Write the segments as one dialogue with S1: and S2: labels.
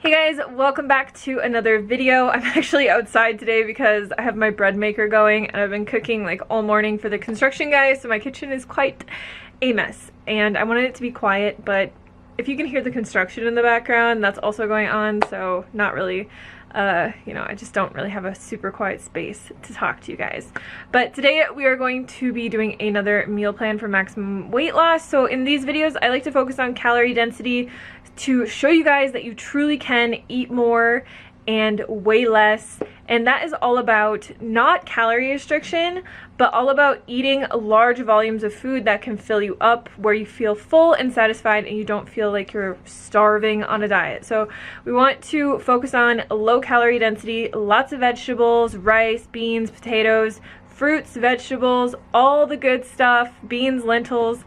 S1: Hey guys, welcome back to another video. I'm actually outside today because I have my bread maker going and I've been cooking like all morning for the construction guys, so my kitchen is quite a mess and I wanted it to be quiet, but if you can hear the construction in the background, that's also going on, so not really you know, I just don't really have a super quiet space to talk to you guys. But today we are going to be doing another meal plan for maximum weight loss. So in these videos, I like to focus on calorie density to show you guys that you truly can eat more and weigh less. And that is all about not calorie restriction, but all about eating large volumes of food that can fill you up, where you feel full and satisfied and you don't feel like you're starving on a diet. So we want to focus on low calorie density, lots of vegetables, rice, beans, potatoes, fruits, vegetables, all the good stuff, beans, lentils,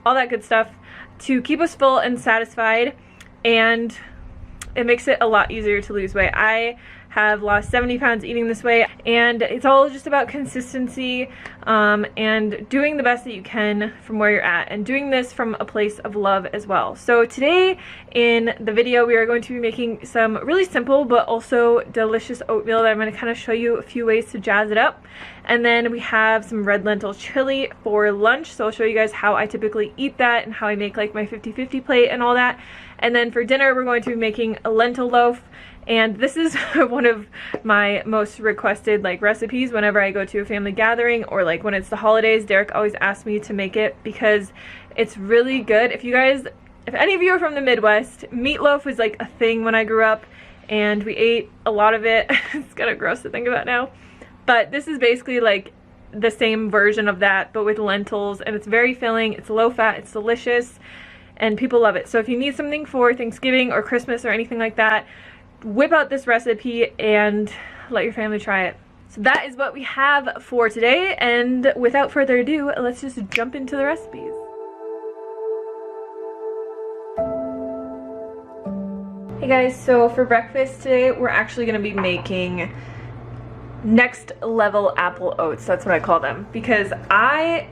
S1: all that good stuff to keep us full and satisfied. And it makes it a lot easier to lose weight. I have lost 70 pounds eating this way, and it's all just about consistency and doing the best that you can from where you're at, and doing this from a place of love as well. So today in the video we are going to be making some really simple but also delicious oatmeal that I'm going to kind of show you a few ways to jazz it up. And then we have some red lentil chili for lunch, so I'll show you guys how I typically eat that and how I make like my 50-50 plate and all that. And then for dinner we're going to be making a lentil loaf. And this is one of my most requested like recipes whenever I go to a family gathering, or like when it's the holidays. Derek always asks me to make it because it's really good. If any of you are from the Midwest, meatloaf was like a thing when I grew up and we ate a lot of it. It's kind of gross to think about now. But this is basically like the same version of that, but with lentils, and it's very filling, it's low fat, it's delicious, and people love it. So if you need something for Thanksgiving or Christmas or anything like that, whip out this recipe and let your family try it. So that is what we have for today, and without further ado, let's just jump into the recipes. Hey guys, so for breakfast today we're actually going to be making next level apple oats. That's what I call them, because I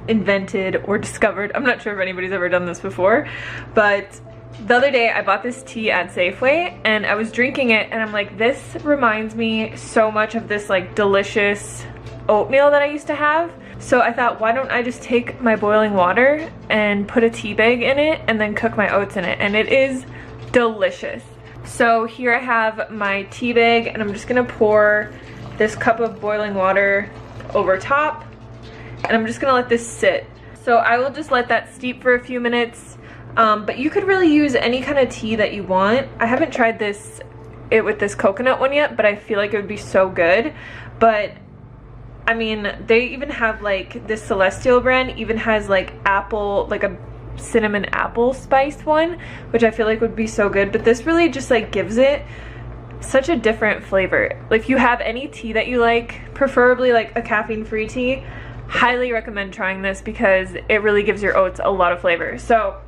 S1: invented or discovered, I'm not sure if anybody's ever done this before, but the other day I bought this tea at Safeway and I was drinking it and I'm like, this reminds me so much of this like delicious oatmeal that I used to have. So I thought, why don't I just take my boiling water and put a tea bag in it and then cook my oats in it, and it is delicious. So here I have my tea bag and I'm just gonna pour this cup of boiling water over top, and I'm just gonna let this sit. So I will just let that steep for a few minutes. But you could really use any kind of tea that you want. I haven't tried it with this coconut one yet, but I feel like it would be so good. But I mean, they even have like this Celestial brand even has like apple, like a cinnamon apple spiced one, which I feel like would be so good. But this really just like gives it such a different flavor. Like if you have any tea that you like, preferably like a caffeine-free tea, highly recommend trying this because it really gives your oats a lot of flavor. So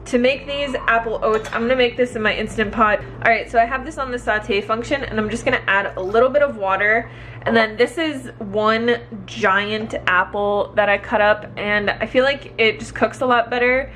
S1: to make these apple oats, I'm gonna make this in my Instant Pot. All right, so I have this on the saute function and I'm just gonna add a little bit of water. And then this is one giant apple that I cut up, and I feel like it just cooks a lot better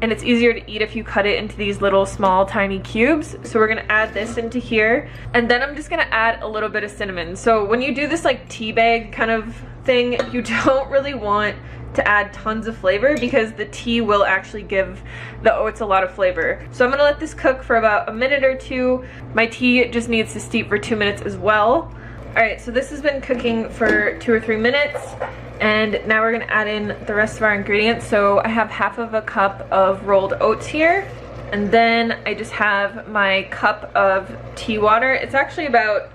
S1: and it's easier to eat if you cut it into these little small tiny cubes. So we're gonna add this into here, and then I'm just gonna add a little bit of cinnamon. So when you do this like tea bag kind of thing, you don't really want to add tons of flavor because the tea will actually give the oats a lot of flavor. So I'm gonna let this cook for about a minute or two. My tea just needs to steep for 2 minutes as well. All right, so this has been cooking for 2 or 3 minutes, and now we're gonna add in the rest of our ingredients. So I have half of a cup of rolled oats here, and then I just have my cup of tea water. It's actually about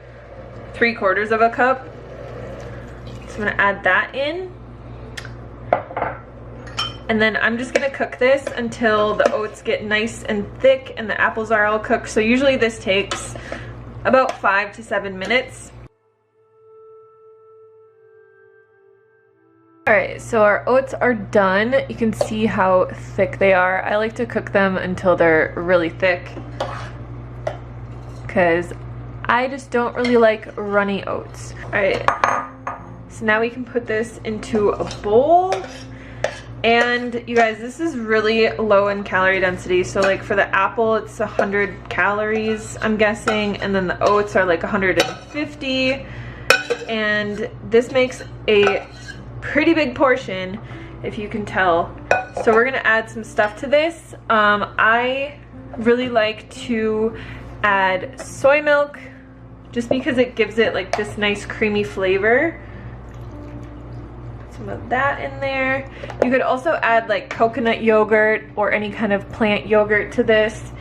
S1: 3/4 of a cup. So I'm gonna add that in. And then I'm just gonna cook this until the oats get nice and thick and the apples are all cooked. So usually this takes about 5 to 7 minutes. Alright, so our oats are done. You can see how thick they are. I like to cook them until they're really thick because I just don't really like runny oats. Alright, so now we can put this into a bowl. And you guys, this is really low in calorie density. So like for the apple, it's 100 calories, I'm guessing. And then the oats are like 150. And this makes a pretty big portion, if you can tell. So we're gonna add some stuff to this. I really like to add soy milk just because it gives it like this nice creamy flavor. Some of that in there. You could also add like coconut yogurt or any kind of plant yogurt to this.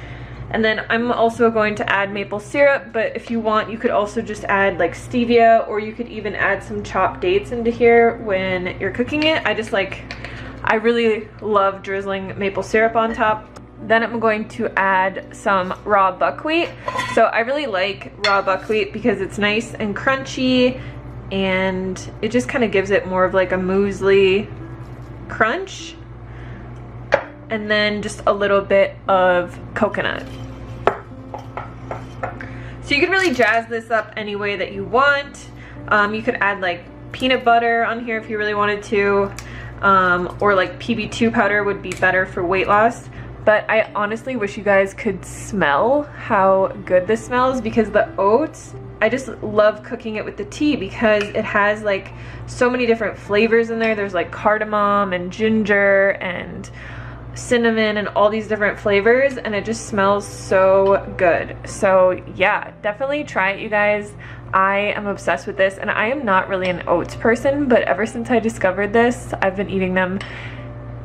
S1: And then I'm also going to add maple syrup, but if you want, you could also just add like stevia, or you could even add some chopped dates into here when you're cooking it. I really love drizzling maple syrup on top. Then I'm going to add some raw buckwheat. So I really like raw buckwheat because it's nice and crunchy, and it just kind of gives it more of like a muesli crunch. And then just a little bit of coconut. So you can really jazz this up any way that you want. You could add like peanut butter on here if you really wanted to, or like PB2 powder would be better for weight loss. But I honestly wish you guys could smell how good this smells, because the oats, I just love cooking it with the tea because it has like so many different flavors in there. There's like cardamom and ginger and cinnamon and all these different flavors, and it just smells so good. So yeah, definitely try it, you guys. I am obsessed with this, and I am not really an oats person, but ever since I discovered this, I've been eating them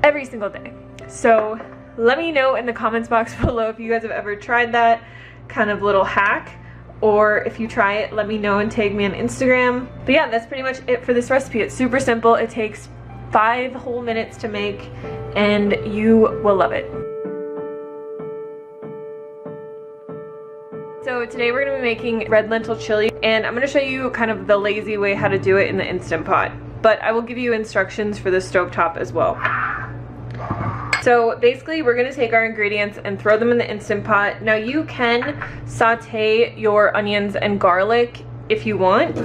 S1: every single day. So let me know in the comments box below if you guys have ever tried that kind of little hack, or if you try it, let me know and tag me on Instagram. But yeah, that's pretty much it for this recipe. It's super simple. It takes 5 whole minutes to make, and you will love it. So today we're going to be making red lentil chili, and I'm going to show you kind of the lazy way how to do it in the Instant Pot, but I will give you instructions for the stovetop as well. So basically we're going to take our ingredients and throw them in the Instant Pot. Now you can saute your onions and garlic if you want.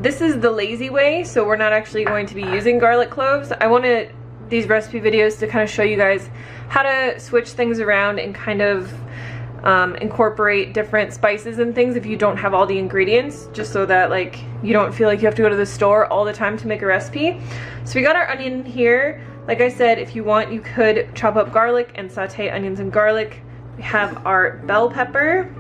S1: This is the lazy way, so we're not actually going to be using garlic cloves. I wanted these recipe videos to kind of show you guys how to switch things around and kind of incorporate different spices and things if you don't have all the ingredients, just so that like you don't feel like you have to go to the store all the time to make a recipe. So we got our onion here. Like I said, if you want, you could chop up garlic and saute onions and garlic. We have our bell pepper.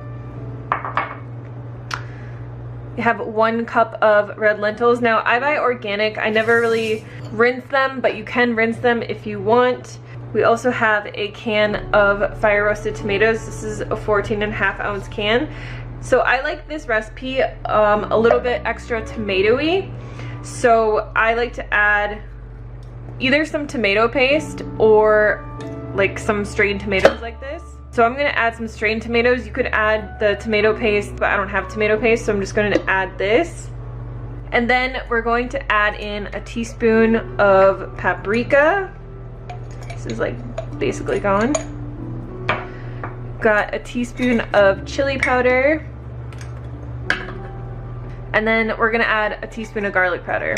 S1: We have 1 cup of red lentils. Now I buy organic. I never really rinse them, but you can rinse them if you want. We also have a can of fire roasted tomatoes. This is a 14.5 ounce can. So I like this recipe a little bit extra tomatoey. So I like to add either some tomato paste or like some strained tomatoes like this. So I'm gonna add some strained tomatoes. You could add the tomato paste, but I don't have tomato paste, so I'm just gonna add this. And then we're going to add in a teaspoon of paprika. This is like basically gone. Got a teaspoon of chili powder. And then we're gonna add a teaspoon of garlic powder.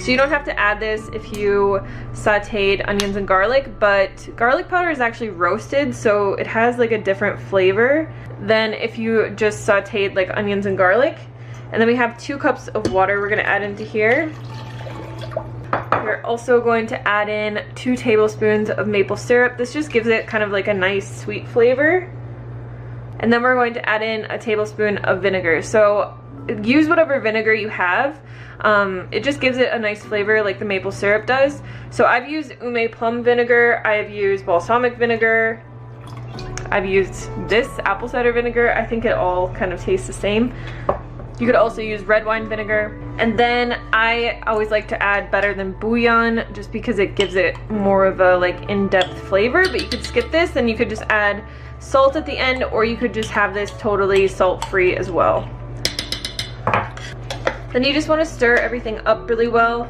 S1: So you don't have to add this if you sauteed onions and garlic, but garlic powder is actually roasted, so it has like a different flavor than if you just sauteed like onions and garlic. And then we have 2 cups of water we're gonna add into here. We're also going to add in 2 tablespoons of maple syrup. This just gives it kind of like a nice sweet flavor. And then we're going to add in a tablespoon of vinegar. So use whatever vinegar you have. It just gives it a nice flavor like the maple syrup does. So I've used ume plum vinegar, I've used balsamic vinegar, I've used this apple cider vinegar. I think it all kind of tastes the same. You could also use red wine vinegar. And then I always like to add better than bouillon just because it gives it more of a like in-depth flavor, but you could skip this and you could just add salt at the end, or you could just have this totally salt-free as well. Then you just want to stir everything up really well.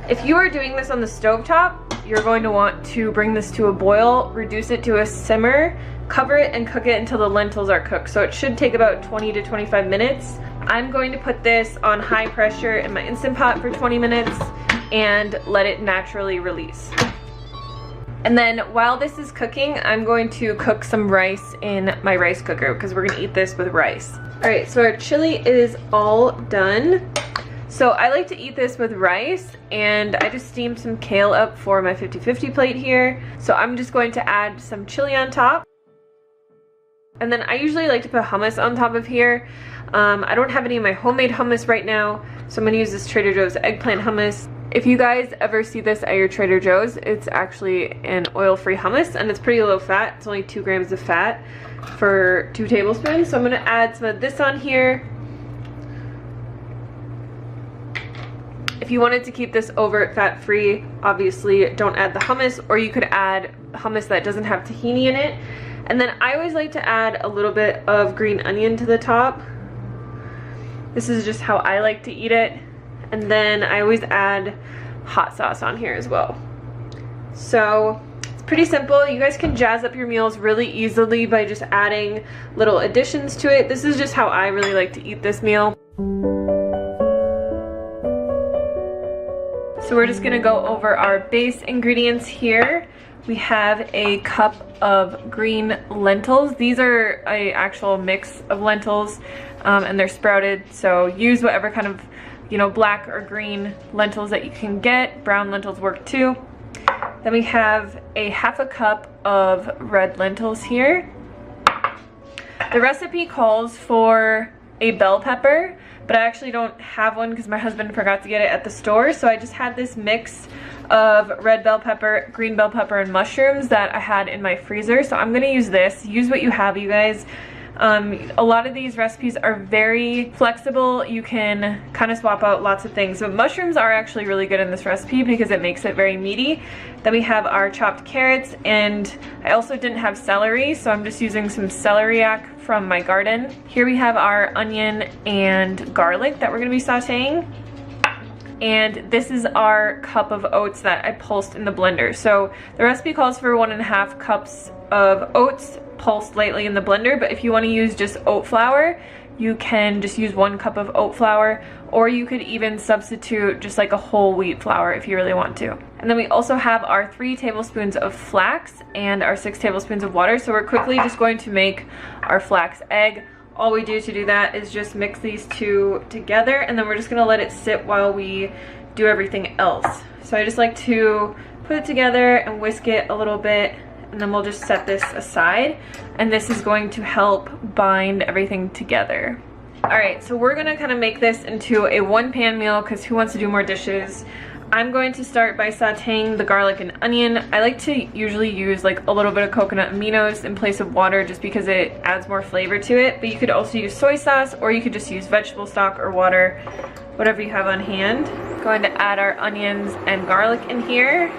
S1: If you are doing this on the stovetop, you're going to want to bring this to a boil, reduce it to a simmer, cover it, and cook it until the lentils are cooked. So it should take about 20 to 25 minutes. I'm going to put this on high pressure in my Instant Pot for 20 minutes, and let it naturally release. And then while this is cooking, I'm going to cook some rice in my rice cooker because we're gonna eat this with rice. All right, so our chili is all done. So I like to eat this with rice, and I just steamed some kale up for my 50-50 plate here. So I'm just going to add some chili on top. And then I usually like to put hummus on top of here. I don't have any of my homemade hummus right now, so I'm gonna use this Trader Joe's eggplant hummus. If you guys ever see this at your Trader Joe's, it's actually an oil-free hummus, and it's pretty low fat. It's only 2 grams of fat for 2 tablespoons. So I'm gonna add some of this on here. If you wanted to keep this overt fat-free, obviously don't add the hummus, or you could add hummus that doesn't have tahini in it. And then I always like to add a little bit of green onion to the top. This is just how I like to eat it. And then I always add hot sauce on here as well. So it's pretty simple. You guys can jazz up your meals really easily by just adding little additions to it. This is just how I really like to eat this meal. So we're just gonna go over our base ingredients here. We have a cup of green lentils. These are an actual mix of lentils, and they're sprouted. So use whatever kind of, you know, black or green lentils that you can get. Brown lentils work too. Then we have a half a cup of red lentils here. The recipe calls for a bell pepper, but I actually don't have one because my husband forgot to get it at the store. So I just had this mix of red bell pepper, green bell pepper, and mushrooms that I had in my freezer. So I'm gonna use this. Use what you have, you guys. A lot of these recipes are very flexible. You can kind of swap out lots of things. But mushrooms are actually really good in this recipe because it makes it very meaty. Then we have our chopped carrots, and I also didn't have celery, so I'm just using some celeriac from my garden. Here we have our onion and garlic that we're gonna be sauteing. And this is our cup of oats that I pulsed in the blender. So the recipe calls for 1.5 cups of oats pulsed lightly in the blender, but if you want to use just oat flour, you can just use 1 cup of oat flour, or you could even substitute just like a whole wheat flour if you really want to. And then we also have our 3 tablespoons of flax and our 6 tablespoons of water. So we're quickly just going to make our flax egg. All we do to do that is just mix these 2 together, and then we're just gonna let it sit while we do everything else. So I just like to put it together and whisk it a little bit, and then we'll just set this aside, and this is going to help bind everything together. All right, so we're gonna kind of make this into a 1-pan meal because who wants to do more dishes? I'm going to start by sauteing the garlic and onion. I like to usually use like a little bit of coconut aminos in place of water just because it adds more flavor to it, but you could also use soy sauce, or you could just use vegetable stock or water, whatever you have on hand. Going to add our onions and garlic in here.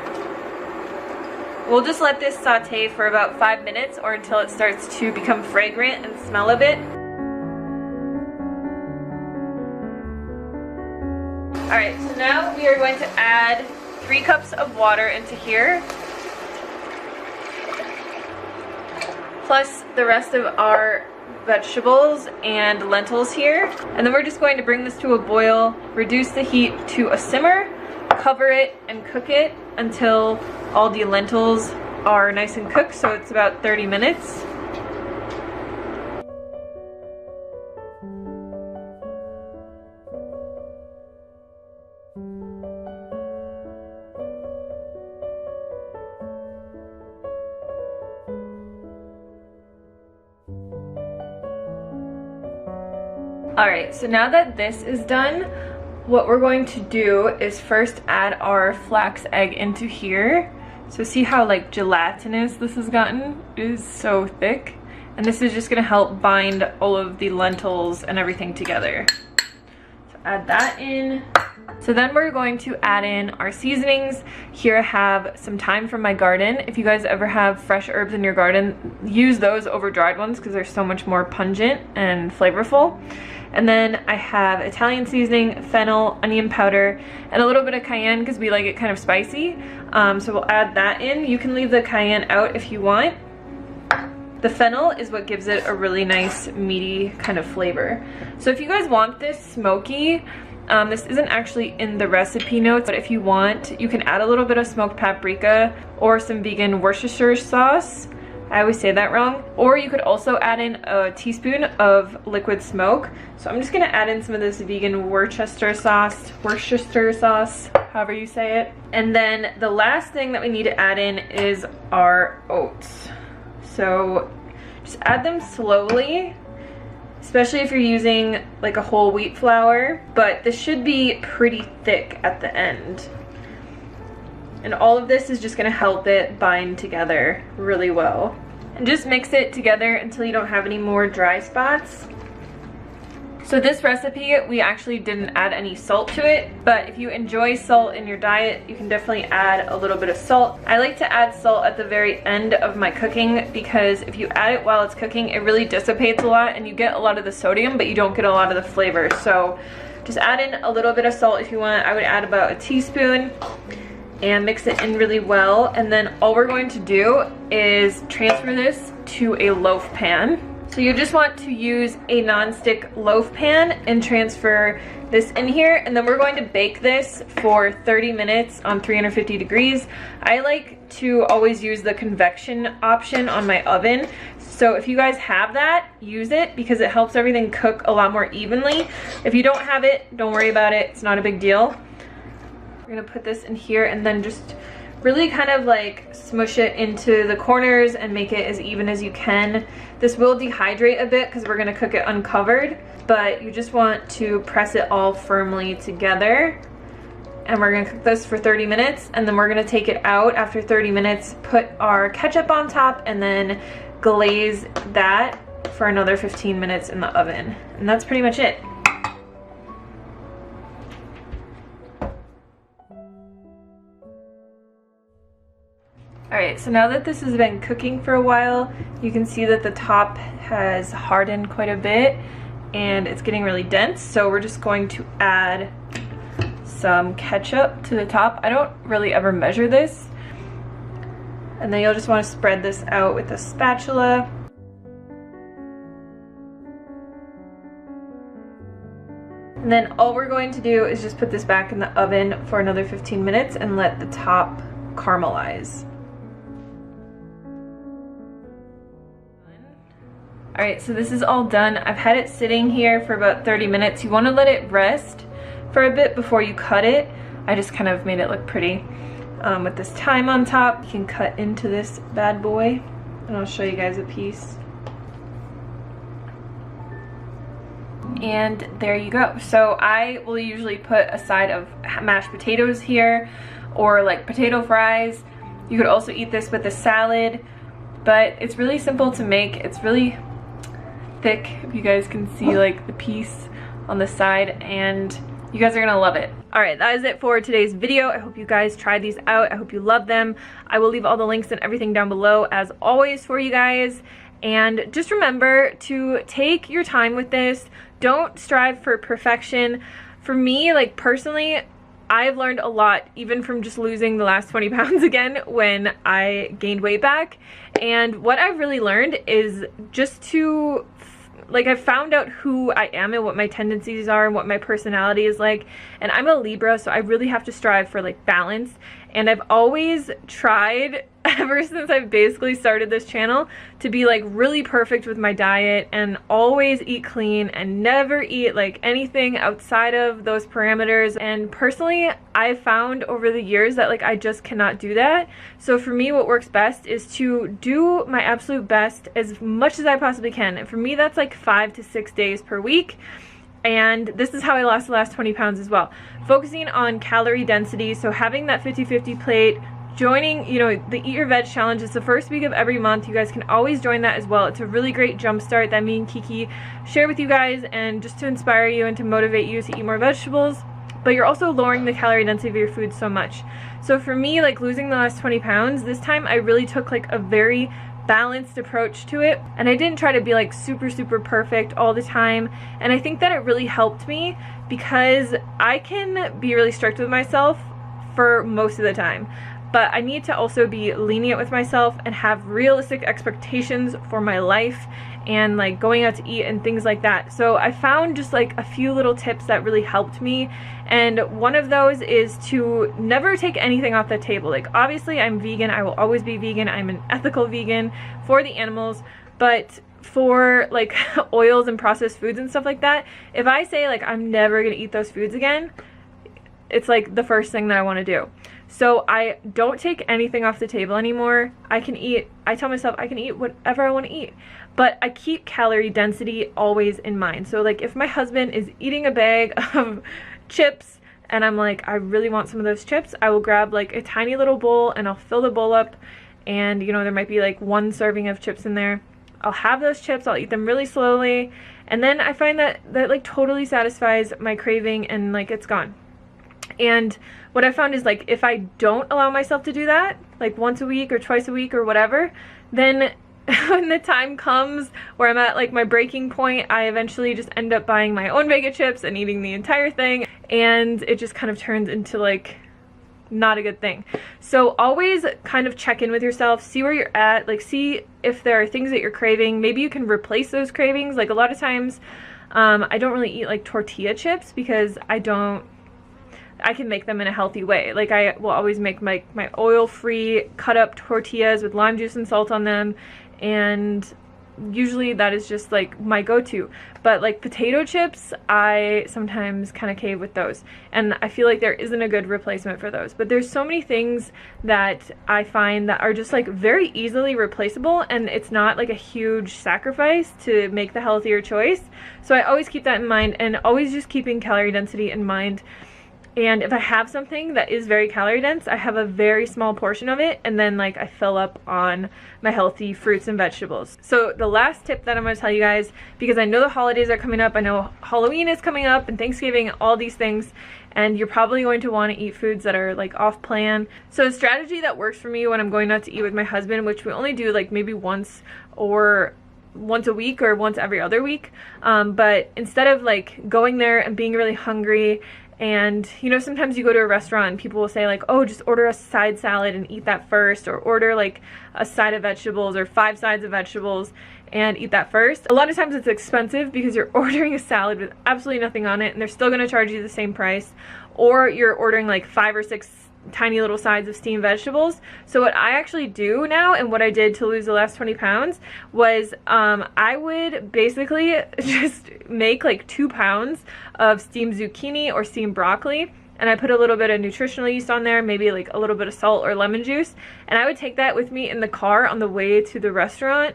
S1: We'll just let this saute for about 5 minutes or until it starts to become fragrant and smell a bit. Alright, so now we are going to add 3 cups of water into here, plus the rest of our vegetables and lentils here. And then we're just going to bring this to a boil, reduce the heat to a simmer, cover it, and cook it until all the lentils are nice and cooked, so it's about 30 minutes. Alright, so now that this is done, what we're going to do is first add our flax egg into here. So see how like gelatinous this has gotten? It is so thick. And this is just gonna help bind all of the lentils and everything together. So add that in. So then we're going to add in our seasonings. Here I have some thyme from my garden. If you guys ever have fresh herbs in your garden, use those over dried ones because they're so much more pungent and flavorful. And then I have Italian seasoning, fennel, onion powder, and a little bit of cayenne because we like it kind of spicy. So we'll add that in. You can leave the cayenne out if you want. The fennel is what gives it a really nice meaty kind of flavor. So if you guys want this smoky, This isn't actually in the recipe notes, but if you want, you can add a little bit of smoked paprika or some vegan Worcestershire sauce. I always say that wrong. Or you could also add in a teaspoon of liquid smoke. So I'm just gonna add in some of this vegan Worcestershire sauce, however you say it. And then the last thing that we need to add in is our oats. So just add them slowly, especially if you're using like a whole wheat flour, but this should be pretty thick at the end. And all of this is just gonna help it bind together really well. And just mix it together until you don't have any more dry spots. So this recipe, we actually didn't add any salt to it, but if you enjoy salt in your diet, you can definitely add a little bit of salt. I like to add salt at the very end of my cooking because if you add it while it's cooking, it really dissipates a lot and you get a lot of the sodium, but you don't get a lot of the flavor. So just add in a little bit of salt if you want. I would add about a teaspoon and mix it in really well. And then all we're going to do is transfer this to a loaf pan. So you just want to use a non-stick loaf pan and transfer this in here, and then we're going to bake this for 30 minutes on 350 degrees. I like to always use the convection option on my oven. So if you guys have that, use it because it helps everything cook a lot more evenly. If you don't have it, don't worry about it. It's not a big deal. We're gonna put this in here and then just really kind of like smush it into the corners and make it as even as you can. This will dehydrate a bit because we're gonna cook it uncovered, but you just want to press it all firmly together. And we're gonna cook this for 30 minutes and then we're gonna take it out after 30 minutes, put our ketchup on top, and then glaze that for another 15 minutes in the oven. And that's pretty much it. Alright, so now that this has been cooking for a while, you can see that the top has hardened quite a bit and it's getting really dense. So we're just going to add some ketchup to the top. I don't really ever measure this. And then you'll just want to spread this out with a spatula. And then all we're going to do is just put this back in the oven for another 15 minutes and let the top caramelize. Alright, so this is all done. I've had it sitting here for about 30 minutes. You want to let it rest for a bit before you cut it. I just kind of made it look pretty. With this thyme on top, you can cut into this bad boy. And I'll show you guys a piece. And there you go. So I will usually put a side of mashed potatoes here or like potato fries. You could also eat this with a salad, but it's really simple to make. It's really thick, if you guys can see like the piece on the side, and you guys are gonna love it. Alright, that is it for today's video. I hope you guys try these out. I hope you love them. I will leave all the links and everything down below as always for you guys. And just remember to take your time with this. Don't strive for perfection. For me, like personally, I've learned a lot even from just losing the last 20 pounds again when I gained weight back. And what I've really learned is just to, like, I've found out who I am and what my tendencies are and what my personality is like. And I'm a Libra, so I really have to strive for like balance. And I've always tried, ever since I've basically started this channel, to be like really perfect with my diet and always eat clean and never eat like anything outside of those parameters. And personally, I've found over the years that like I just cannot do that. So for me, what works best is to do my absolute best as much as I possibly can. And for me, that's like 5 to 6 days per week. And this is how I lost the last 20 pounds as well. Focusing on calorie density, so having that 50-50 plate, joining, you know, the Eat Your Veg Challenge. It's the first week of every month. You guys can always join that as well. It's a really great jumpstart that me and Kiki share with you guys, and just to inspire you and to motivate you to eat more vegetables. But you're also lowering the calorie density of your food so much. So for me, like losing the last 20 pounds, this time I really took like a very balanced approach to it, and I didn't try to be like super perfect all the time. And I think that it really helped me because I can be really strict with myself for most of the time, but I need to also be lenient with myself and have realistic expectations for my life. and like going out to eat and things like that. So I found just like a few little tips that really helped me, and one of those is to never take anything off the table. Like obviously I'm vegan, I will always be vegan, I'm an ethical vegan for the animals, but for like oils and processed foods and stuff like that, if I say like I'm never gonna eat those foods again, it's like the first thing that I want to do. So I don't take anything off the table anymore. I tell myself I can eat whatever I want to eat, but I keep calorie density always in mind. So like if my husband is eating a bag of chips and I'm like, I really want some of those chips, I will grab like a tiny little bowl and I'll fill the bowl up, and you know, there might be like 1 serving of chips in there. I'll have those chips, I'll eat them really slowly, and then I find that like totally satisfies my craving and like it's gone. And what I found is like if I don't allow myself to do that, like once a week or twice a week or whatever, then when the time comes where I'm at like my breaking point, I eventually just end up buying my own bag of chips and eating the entire thing, and it just kind of turns into like not a good thing. So always kind of check in with yourself, see where you're at, like see if there are things that you're craving. Maybe you can replace those cravings. Like a lot of times I don't really eat like tortilla chips because I can make them in a healthy way. Like I will always make my oil-free cut up tortillas with lime juice and salt on them, and usually that is just like my go-to. But like potato chips, I sometimes kind of cave with those, and I feel like there isn't a good replacement for those. But there's so many things that I find that are just like very easily replaceable, and it's not like a huge sacrifice to make the healthier choice. So I always keep that in mind, and always just keeping calorie density in mind. And if I have something that is very calorie dense, I have a very small portion of it, and then like I fill up on my healthy fruits and vegetables. So the last tip that I'm going to tell you guys, because I know the holidays are coming up, I know Halloween is coming up and Thanksgiving, all these things, and you're probably going to want to eat foods that are like off plan. So a strategy that works for me when I'm going out to eat with my husband, which we only do like maybe once a week or once every other week, but instead of like going there and being really hungry, and you know, sometimes you go to a restaurant and people will say like, oh, just order a side salad and eat that first, or order like a side of vegetables or 5 sides of vegetables and eat that first. A lot of times it's expensive because you're ordering a salad with absolutely nothing on it and they're still going to charge you the same price, or you're ordering like 5 or 6 tiny little sides of steamed vegetables. So what I actually do now, and what I did to lose the last 20 pounds, was I would basically just make like 2 pounds of steamed zucchini or steamed broccoli, and I put a little bit of nutritional yeast on there, maybe like a little bit of salt or lemon juice, and I would take that with me in the car on the way to the restaurant.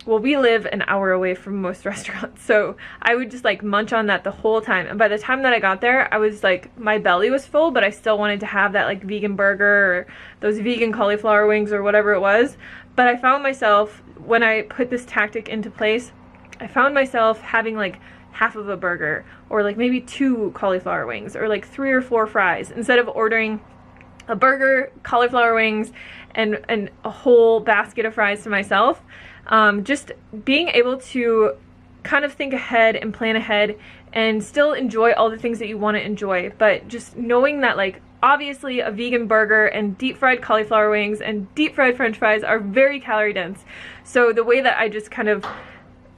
S1: Well, we live an hour away from most restaurants, so I would just like munch on that the whole time, and by the time that I got there, I was like, my belly was full, but I still wanted to have that like vegan burger or those vegan cauliflower wings or whatever it was. But I found myself, when I put this tactic into place, I found myself having like half of a burger, or like maybe 2 cauliflower wings, or like 3 or 4 fries, instead of ordering a burger, cauliflower wings, and a whole basket of fries to myself. Just being able to kind of think ahead and plan ahead and still enjoy all the things that you want to enjoy, but just knowing that like obviously a vegan burger and deep fried cauliflower wings and deep fried french fries are very calorie dense. So the way that I just kind of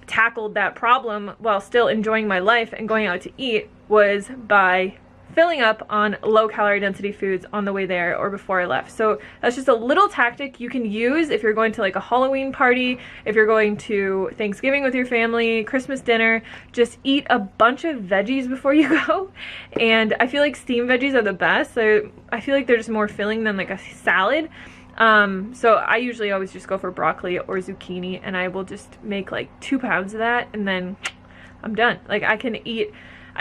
S1: tackled that problem while still enjoying my life and going out to eat was by filling up on low calorie density foods on the way there or before I left. So that's just a little tactic you can use if you're going to like a Halloween party, if you're going to Thanksgiving with your family, Christmas dinner. Just eat a bunch of veggies before you go, and I feel like steamed veggies are the best. So I feel like they're just more filling than like a salad. So I usually always just go for broccoli or zucchini, and I will just make like 2 pounds of that, and then I'm done. Like I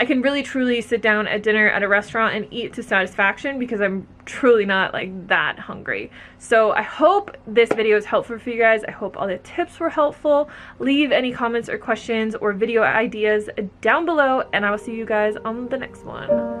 S1: can really truly sit down at dinner at a restaurant and eat to satisfaction because I'm truly not like that hungry. So I hope this video is helpful for you guys. I hope all the tips were helpful. Leave any comments or questions or video ideas down below, and I will see you guys on the next one.